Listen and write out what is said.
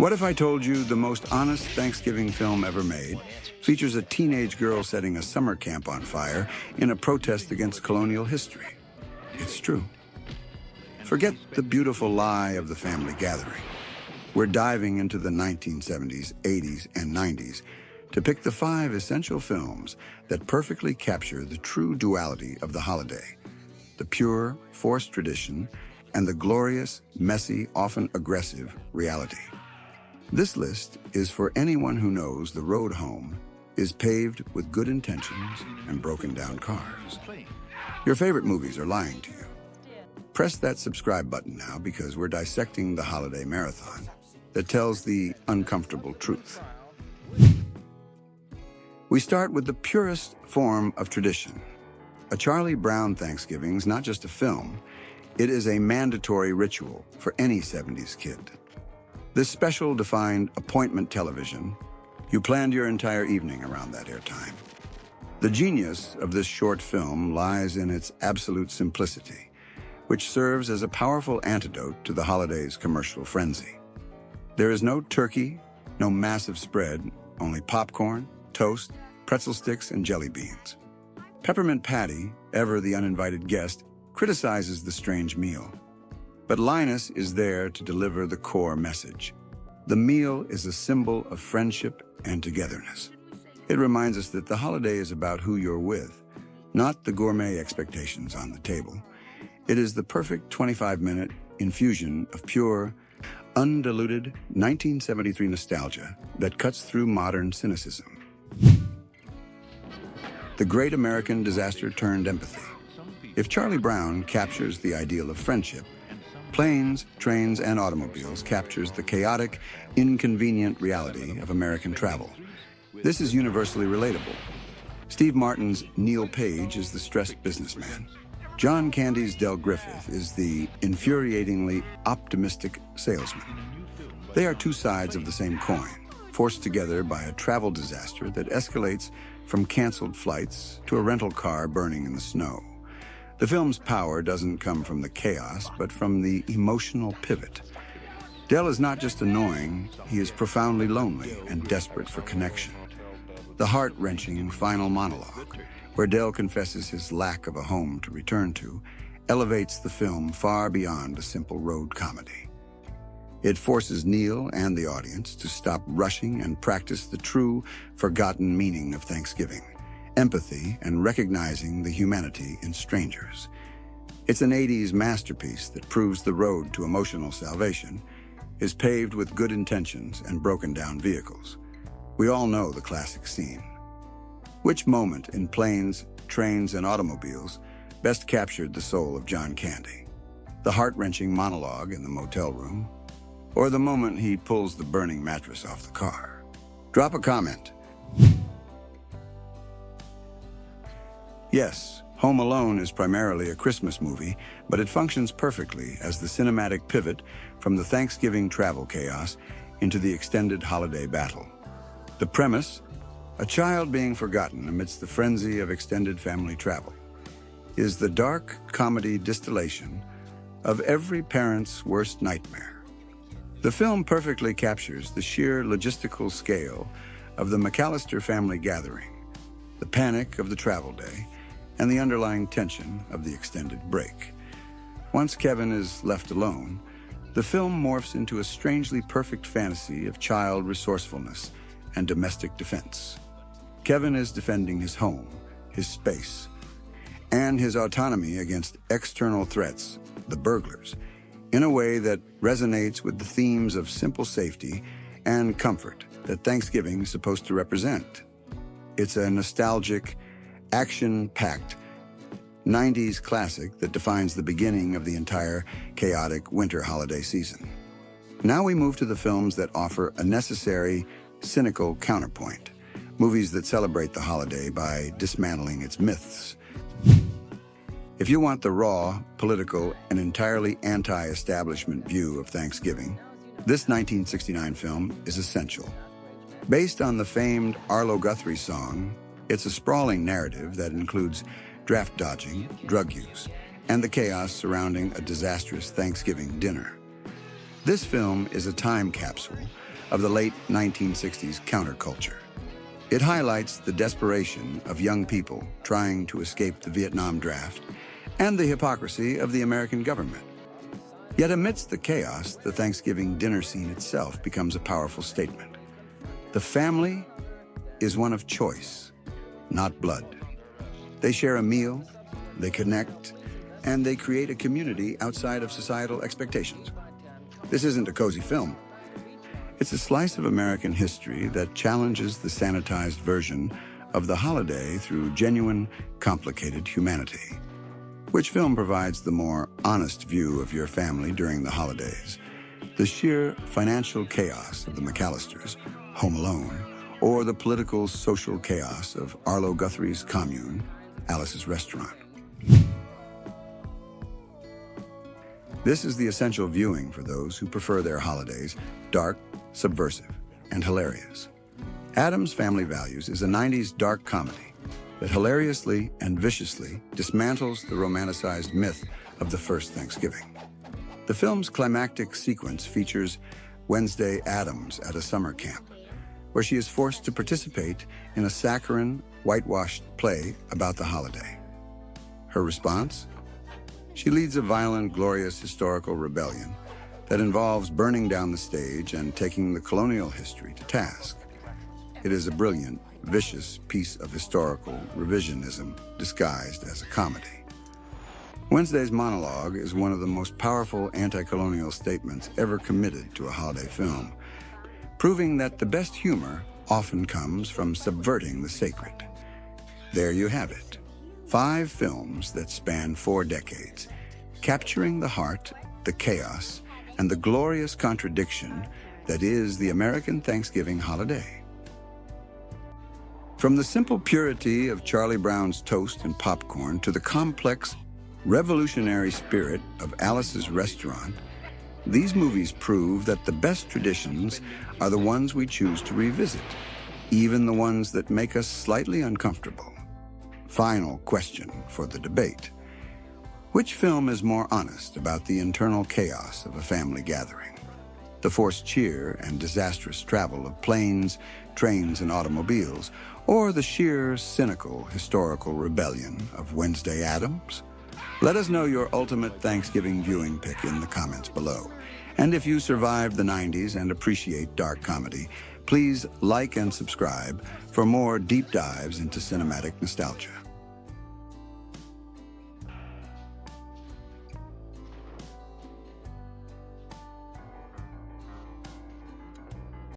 What if I told you the most honest Thanksgiving film ever made features a teenage girl setting a summer camp on fire in a protest against colonial history? It's true. Forget the beautiful lie of the family gathering. We're diving into the 1970s, 80s, and 90s to pick the 5 essential films that perfectly capture the true duality of the holiday: the pure, forced tradition and the glorious, messy, often aggressive reality. This list is for anyone who knows the road home is paved with good intentions and broken down cars. Your favorite movies are lying to you. Press that subscribe button now, because we're dissecting the holiday marathon that tells the uncomfortable truth. We start with the purest form of tradition. A Charlie Brown Thanksgiving's not just a film, it is a mandatory ritual for any 70s kid. This special defined appointment television, you planned your entire evening around that airtime. The genius of this short film lies in its absolute simplicity, which serves as a powerful antidote to the holidays' commercial frenzy. There is no turkey, no massive spread, only popcorn, toast, pretzel sticks, and jelly beans. Peppermint Patty, ever the uninvited guest, criticizes the strange meal. But Linus is there to deliver the core message. The meal is a symbol of friendship and togetherness. It reminds us that the holiday is about who you're with, not the gourmet expectations on the table. It is the perfect 25-minute infusion of pure, undiluted 1973 nostalgia that cuts through modern cynicism. The great American disaster turned empathy. If Charlie Brown captures the ideal of friendship, Planes, Trains, and Automobiles captures the chaotic, inconvenient reality of American travel. This is universally relatable. Steve Martin's Neil Page is the stressed businessman. John Candy's Del Griffith is the infuriatingly optimistic salesman. They are two sides of the same coin, forced together by a travel disaster that escalates from canceled flights to a rental car burning in the snow. The film's power doesn't come from the chaos, but from the emotional pivot. Del is not just annoying, he is profoundly lonely and desperate for connection. The heart-wrenching final monologue, where Del confesses his lack of a home to return to, elevates the film far beyond a simple road comedy. It forces Neil and the audience to stop rushing and practice the true, forgotten meaning of Thanksgiving: empathy and recognizing the humanity in strangers. It's an 80s masterpiece that proves the road to emotional salvation is paved with good intentions and broken down vehicles. We all know the classic scene. Which moment in Planes, Trains, and Automobiles best captured the soul of John Candy? The heart-wrenching monologue in the motel room, or the moment he pulls the burning mattress off the car? Drop a comment. Yes, Home Alone is primarily a Christmas movie, but it functions perfectly as the cinematic pivot from the Thanksgiving travel chaos into the extended holiday battle. The premise: a child being forgotten amidst the frenzy of extended family travel, is the dark comedy distillation of every parent's worst nightmare. The film perfectly captures the sheer logistical scale of the McAllister family gathering, the panic of the travel day, and the underlying tension of the extended break. Once Kevin is left alone, the film morphs into a strangely perfect fantasy of child resourcefulness and domestic defense. Kevin is defending his home, his space, and his autonomy against external threats, the burglars, in a way that resonates with the themes of simple safety and comfort that Thanksgiving is supposed to represent. It's a nostalgic, action-packed 90s classic that defines the beginning of the entire chaotic winter holiday season. Now we move to the films that offer a necessary, cynical counterpoint, movies that celebrate the holiday by dismantling its myths. If you want the raw, political, and entirely anti-establishment view of Thanksgiving, this 1969 film is essential. Based on the famed Arlo Guthrie song, it's a sprawling narrative that includes draft dodging, drug use, and the chaos surrounding a disastrous Thanksgiving dinner. This film is a time capsule of the late 1960s counterculture. It highlights the desperation of young people trying to escape the Vietnam draft and the hypocrisy of the American government. Yet amidst the chaos, the Thanksgiving dinner scene itself becomes a powerful statement. The family is one of choice, not blood. They share a meal, they connect, and they create a community outside of societal expectations. This isn't a cozy film. It's a slice of American history that challenges the sanitized version of the holiday through genuine, complicated humanity. Which film provides the more honest view of your family during the holidays? The sheer financial chaos of the McAllisters, Home Alone, or the political, social chaos of Arlo Guthrie's commune, Alice's Restaurant? This is the essential viewing for those who prefer their holidays dark, subversive, and hilarious. Addams Family Values is a 90s dark comedy that hilariously and viciously dismantles the romanticized myth of the first Thanksgiving. The film's climactic sequence features Wednesday Addams at a summer camp, where she is forced to participate in a saccharine, whitewashed play about the holiday. Her response? She leads a violent, glorious historical rebellion that involves burning down the stage and taking the colonial history to task. It is a brilliant, vicious piece of historical revisionism disguised as a comedy. Wednesday's monologue is one of the most powerful anti-colonial statements ever committed to a holiday film, proving that the best humor often comes from subverting the sacred. There you have it. 5 films that span 4 decades, capturing the heart, the chaos, and the glorious contradiction that is the American Thanksgiving holiday. From the simple purity of Charlie Brown's toast and popcorn to the complex, revolutionary spirit of Alice's Restaurant, these movies prove that the best traditions are the ones we choose to revisit, even the ones that make us slightly uncomfortable. Final question for the debate. Which film is more honest about the internal chaos of a family gathering? The forced cheer and disastrous travel of planes, trains, and automobiles, or the sheer, cynical, historical rebellion of Wednesday Addams? Let us know your ultimate Thanksgiving viewing pick in the comments below. And if you survived the 90s and appreciate dark comedy, please like and subscribe for more deep dives into cinematic nostalgia.